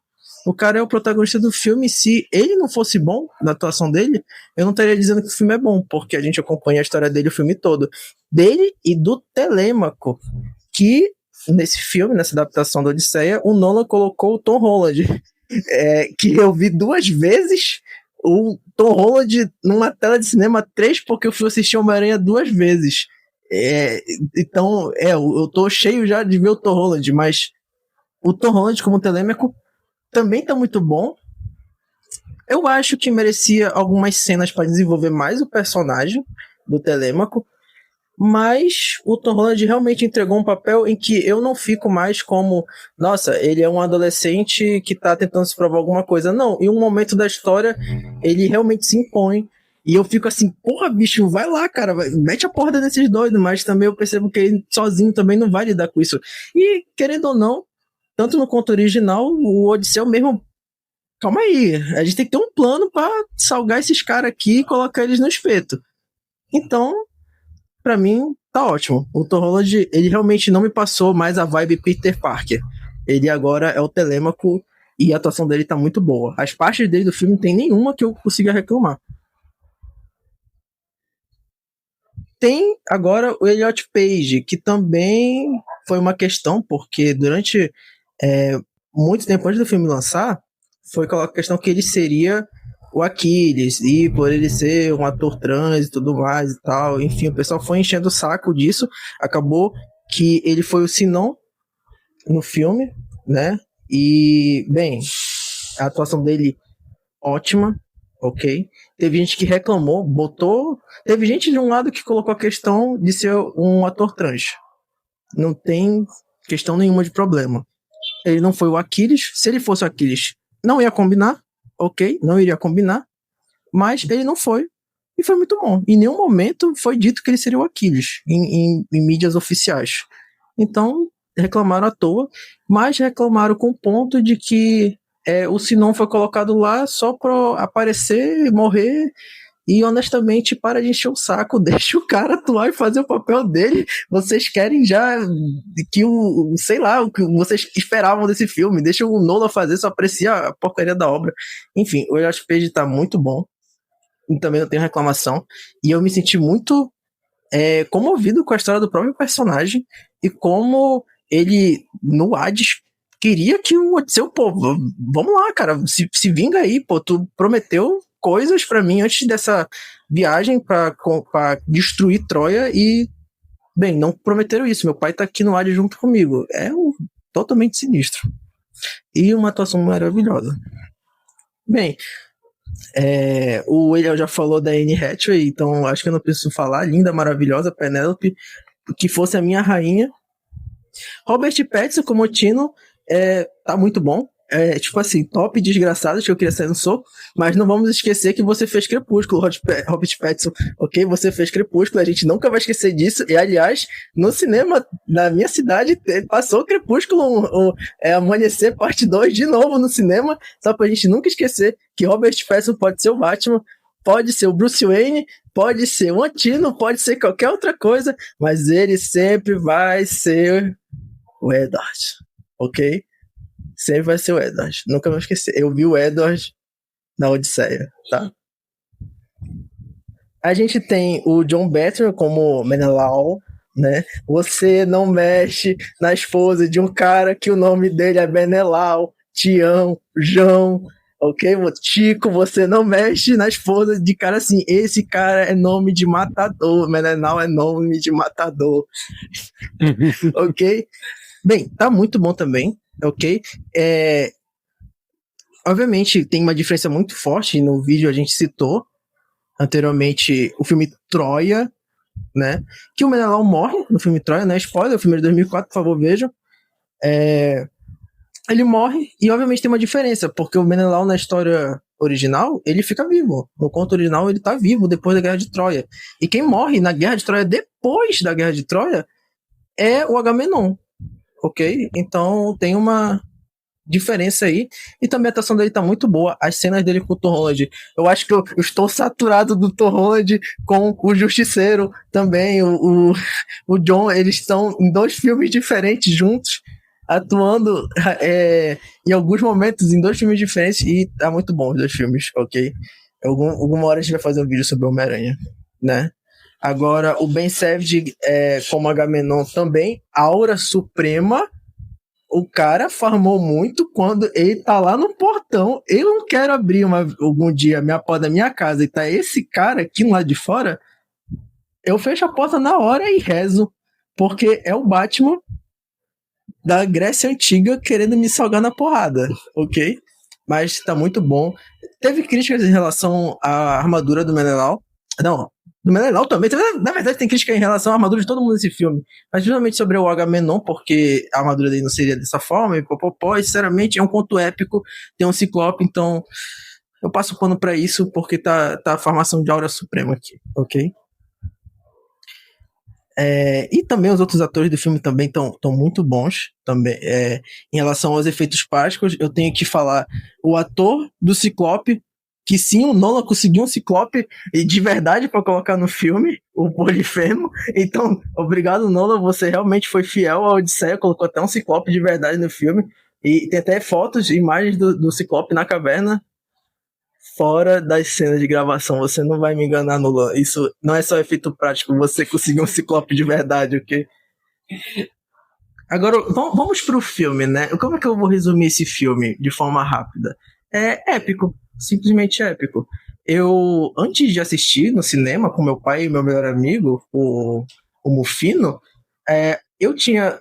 o cara é o protagonista do filme. Se ele não fosse bom na atuação dele, eu não estaria dizendo que o filme é bom, porque a gente acompanha a história dele o filme todo. Dele e do Telêmaco, que nesse filme, nessa adaptação da Odisseia, o Nolan colocou o Tom Holland, que eu vi 2 vezes o Tom Holland numa tela de cinema 3, porque eu fui assistir Homem-Aranha 2 vezes. Então, eu tô cheio já de ver o Tom Holland, mas o Tom Holland como Telêmaco também tá muito bom. Eu acho que merecia algumas cenas para desenvolver mais o personagem do Telêmaco, mas o Tom Holland realmente entregou um papel em que eu não fico mais como, nossa, ele é um adolescente que tá tentando se provar alguma coisa. Não, em um momento da história, ele realmente se impõe. E eu fico assim, porra, bicho, vai lá, cara, mete a porra nesses doidos, mas também eu percebo que ele sozinho também não vai lidar com isso. E, querendo ou não, tanto no conto original, o Odisseu mesmo, calma aí, a gente tem que ter um plano pra salgar esses caras aqui e colocar eles no espeto. Então, pra mim, tá ótimo. O Tom Holland, ele realmente não me passou mais a vibe Peter Parker. Ele agora é o Telêmaco e a atuação dele tá muito boa. As partes dele do filme não tem nenhuma que eu consiga reclamar. Tem agora o Elliot Page, que também foi uma questão, porque durante muito tempo antes do filme lançar, foi colocada a questão que ele seria o Aquiles, e por ele ser um ator trans e tudo mais e tal, enfim, o pessoal foi enchendo o saco disso, acabou que ele foi o Sinon no filme, né, e, bem, a atuação dele ótima, ok, teve gente que reclamou, teve gente de um lado que colocou a questão de ser um ator trans, não tem questão nenhuma de problema. Ele não foi o Aquiles, se ele fosse o Aquiles, não ia combinar, ok, não iria combinar, mas ele não foi, e foi muito bom. Em nenhum momento foi dito que ele seria o Aquiles, em mídias oficiais. Então, reclamaram à toa, mas reclamaram com o ponto de que o Sinon foi colocado lá só pra aparecer, morrer, e honestamente, para de encher o saco, deixa o cara atuar e fazer o papel dele. Vocês querem já que sei lá, o que vocês esperavam desse filme, deixa o Nolan fazer, só aprecia a porcaria da obra. Enfim, o Elliot Page tá muito bom, e também não tenho reclamação, e eu me senti muito comovido com a história do próprio personagem, e como ele, no Hades, queria que o Odisseu, pô, vamos lá, cara, se vinga aí, pô, tu prometeu coisas pra mim antes dessa viagem pra destruir Troia e, bem, não prometeram isso, meu pai tá aqui no Hades junto comigo. Totalmente sinistro. E uma atuação maravilhosa. Bem, o William já falou da Anne Hathaway, então acho que eu não preciso falar, linda, maravilhosa, Penélope, que fosse a minha rainha. Robert Pattinson como Tino, tá muito bom. Tipo assim, top desgraçados que eu queria sair no soco, mas não vamos esquecer que você fez Crepúsculo, Robert Pattinson, ok? Você fez Crepúsculo, a gente nunca vai esquecer disso, e aliás, no cinema, na minha cidade, passou Crepúsculo, Amanhecer parte 2 de novo no cinema, só pra gente nunca esquecer que Robert Pattinson pode ser o Batman, pode ser o Bruce Wayne, pode ser o Antino, pode ser qualquer outra coisa, mas ele sempre vai ser o Edward, ok? Sempre vai ser o Edward. Nunca vou esquecer. Eu vi o Edward na Odisseia, tá? A gente tem o John Batra como Menelau, né? Você não mexe na esposa de um cara que o nome dele é Menelau, Tião, João, ok? Chico, você não mexe na esposa de cara assim. Esse cara é nome de matador. Menelau é nome de matador. Ok? Bem, tá muito bom também. Ok? Obviamente tem uma diferença muito forte. No vídeo a gente citou anteriormente o filme Troia, né? Que o Menelau morre no filme Troia, né? Spoiler, o filme de 2004, por favor, vejam. Ele morre e obviamente tem uma diferença, porque o Menelau na história original, ele fica vivo. No conto original ele tá vivo depois da Guerra de Troia. E quem morre na Guerra de Troia depois da Guerra de Troia é o Agamenon, ok? Então tem uma diferença aí, e também a atuação dele tá muito boa, as cenas dele com o Tom Holland, eu acho que eu estou saturado do Tom Holland com o Justiceiro também, o John, eles estão em 2 filmes diferentes juntos, atuando em alguns momentos em 2 filmes diferentes, e tá muito bom os 2 filmes, ok? Alguma hora a gente vai fazer um vídeo sobre o Homem-Aranha, né? Agora, o Ben Savage como Agamenon também, aura suprema. O cara farmou muito quando ele tá lá no portão. Eu não quero abrir algum dia a minha porta da minha casa e tá esse cara aqui lá de fora. Eu fecho a porta na hora e rezo. Porque é o Batman da Grécia Antiga querendo me salgar na porrada, ok? Mas tá muito bom. Teve críticas em relação à armadura do Menelau. Não, do Menelau também. Na verdade, tem crítica em relação à armadura de todo mundo nesse filme. Mas justamente sobre o Agamenon, porque a armadura dele não seria dessa forma, e popopó, e sinceramente é um conto épico, tem um ciclope, então eu passo o pano pra isso, porque tá a formação de aura suprema aqui, ok? E também os outros atores do filme também estão muito bons. Também, em relação aos efeitos práticos, eu tenho que falar o ator do Ciclope, que sim, o Nolan conseguiu um Ciclope de verdade para colocar no filme, o Polifemo. Então, obrigado, Nolan, você realmente foi fiel à Odisseia, colocou até um Ciclope de verdade no filme. E tem até fotos, imagens do Ciclope na caverna, fora das cenas de gravação. Você não vai me enganar, Nolan. Isso não é só efeito prático, você conseguiu um Ciclope de verdade, ok? Agora, vamos pro filme, né? Como é que eu vou resumir esse filme de forma rápida? É épico, simplesmente épico. Eu, antes de assistir no cinema com meu pai e meu melhor amigo, o Mufino, eu tinha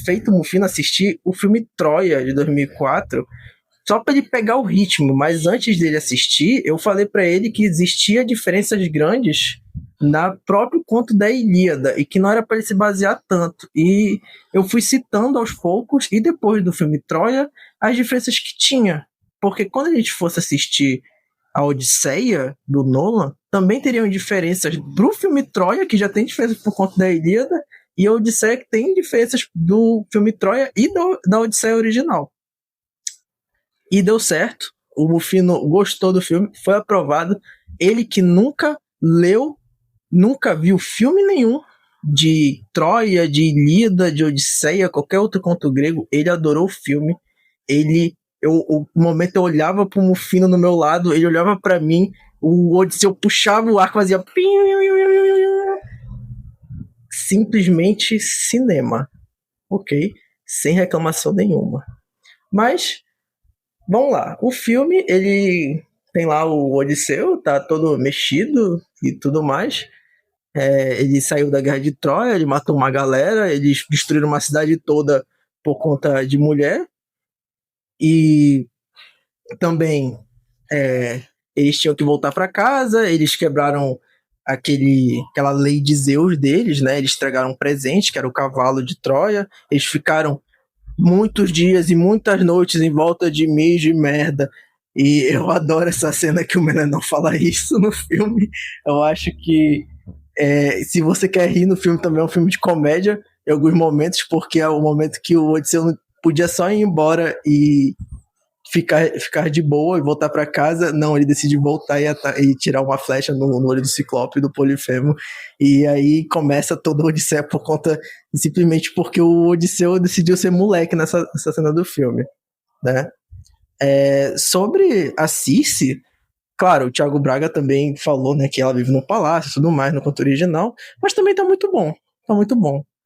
feito o Mufino assistir o filme Troia, de 2004, só para ele pegar o ritmo, mas antes dele assistir, eu falei para ele que existia diferenças grandes na próprio conto da Ilíada e que não era para ele se basear tanto. E eu fui citando aos poucos, e depois do filme Troia, as diferenças que tinha. Porque quando a gente fosse assistir a Odisseia do Nolan, também teriam diferenças pro filme Troia, que já tem diferenças por conta da Ilíada, e a Odisseia que tem diferenças do filme Troia e da Odisseia original. E deu certo. O Mufino gostou do filme, foi aprovado. Ele que nunca leu, nunca viu filme nenhum de Troia, de Ilíada, de Odisseia, qualquer outro conto grego, ele adorou o filme. O momento eu olhava pro Mufino no meu lado, ele olhava pra mim, o Odisseu puxava o arco, fazia simplesmente cinema, ok? Sem reclamação nenhuma. Mas vamos lá, o filme, ele tem lá o Odisseu, tá todo mexido e tudo mais. Ele saiu da Guerra de Troia, ele matou uma galera, eles destruíram uma cidade toda por conta de mulher. E também eles tinham que voltar para casa, eles quebraram aquela lei de Zeus deles, né? Eles entregaram um presente, que era o cavalo de Troia. Eles ficaram muitos dias e muitas noites em volta de mijo e merda. E eu adoro essa cena que o Menor fala isso no filme. Eu acho que se você quer rir no filme, também é um filme de comédia em alguns momentos, porque é o momento que o Odisseu podia só ir embora e ficar de boa e voltar para casa. Não, ele decide voltar e tirar uma flecha no olho do Ciclope e do Polifemo, e aí começa toda a Odisseia por conta, simplesmente porque o Odisseu decidiu ser moleque nessa cena do filme, né? Sobre a Circe, claro, o Thiago Braga também falou, né, que ela vive no palácio e tudo mais, no conto original, mas também tá muito bom,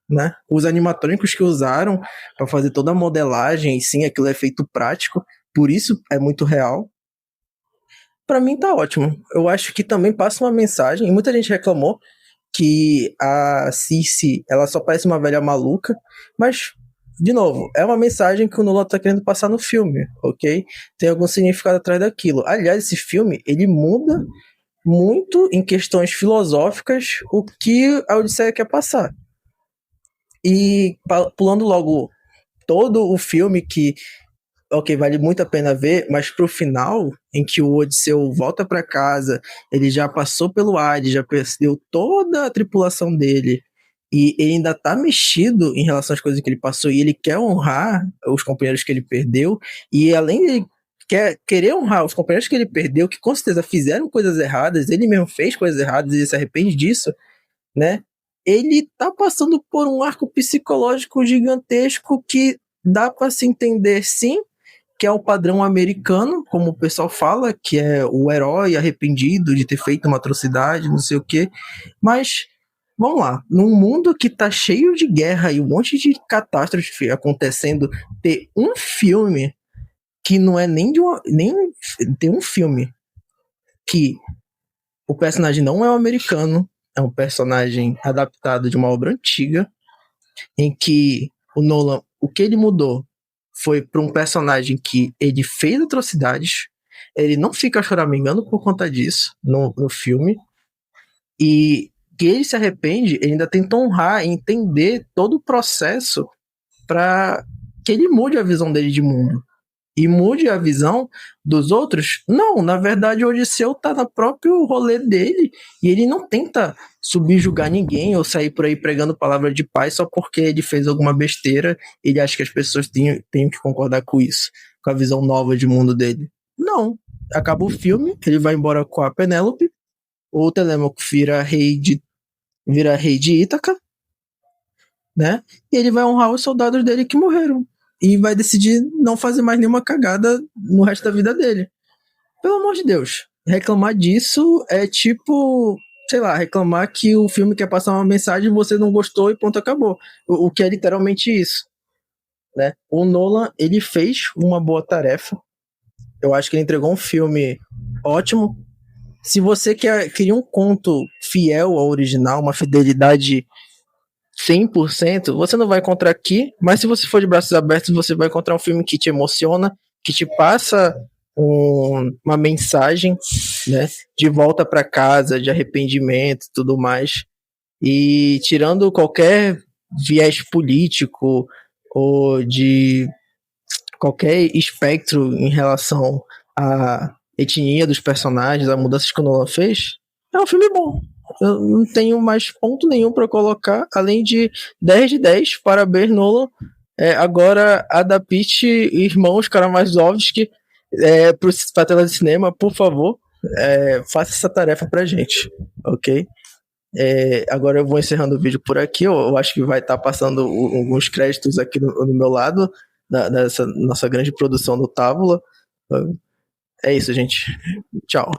né? Os animatrônicos que usaram para fazer toda a modelagem, e sim, aquilo é feito prático, por isso é muito real. Para mim tá ótimo. Eu acho que também passa uma mensagem, e muita gente reclamou que a Circe, ela só parece uma velha maluca, mas, de novo, é uma mensagem que o Nolan tá querendo passar no filme, ok? Tem algum significado atrás daquilo. Aliás, esse filme, ele muda muito em questões filosóficas o que a Odisseia quer passar. E pulando logo todo o filme, que ok, vale muito a pena ver, mas pro final, em que o Odisseu volta para casa, ele já passou pelo Hades, já perdeu toda a tripulação dele, E ele ainda tá mexido em relação às coisas que ele passou, e ele quer honrar os companheiros que ele perdeu, e além de querer honrar os companheiros que ele perdeu, que com certeza fizeram coisas erradas, ele mesmo fez coisas erradas e ele se arrepende disso, né? Ele tá passando por um arco psicológico gigantesco que dá para se entender, sim, que é o padrão americano, como o pessoal fala, que é o herói arrependido de ter feito uma atrocidade, não sei o quê. Mas, vamos lá, num mundo que tá cheio de guerra e um monte de catástrofe acontecendo, ter um filme que não é nem de uma... nem ter um filme que o personagem não é um americano, é um personagem adaptado de uma obra antiga, em que o Nolan, o que ele mudou foi para um personagem que ele fez atrocidades, ele não fica choramingando por conta disso no filme, e que ele se arrepende, ele ainda tenta honrar e entender todo o processo para que ele mude a visão dele de mundo. E mude a visão dos outros? Não, na verdade o Odisseu tá no próprio rolê dele e ele não tenta subjugar ninguém ou sair por aí pregando palavra de paz só porque ele fez alguma besteira. Ele acha que as pessoas têm que concordar com isso, com a visão nova de mundo dele. Não, acaba o filme, ele vai embora com a Penélope, o Telêmaco vira rei de Ítaca, né? E ele vai honrar os soldados dele que morreram. E vai decidir não fazer mais nenhuma cagada no resto da vida dele. Pelo amor de Deus. Reclamar disso é tipo, sei lá, reclamar que o filme quer passar uma mensagem e você não gostou e pronto, acabou. O que é literalmente isso, né? O Nolan, ele fez uma boa tarefa. Eu acho que ele entregou um filme ótimo. Se você queria um conto fiel ao original, uma fidelidade 100%, você não vai encontrar aqui, mas se você for de braços abertos, você vai encontrar um filme que te emociona, que te passa uma mensagem, né, de volta para casa, de arrependimento e tudo mais. E tirando qualquer viés político ou de qualquer espectro em relação à etnia dos personagens, a mudanças que o Nolan fez, é um filme bom. Eu não tenho mais ponto nenhum para colocar, além de 10 de 10, parabéns, Nolan. Agora, adapte Irmãos Karamazovski para tela de cinema, por favor. Faça essa tarefa pra gente, ok? Agora eu vou encerrando o vídeo por aqui. Eu acho que vai estar passando alguns créditos aqui no meu lado, dessa nossa grande produção do Távola. É isso, gente. Tchau.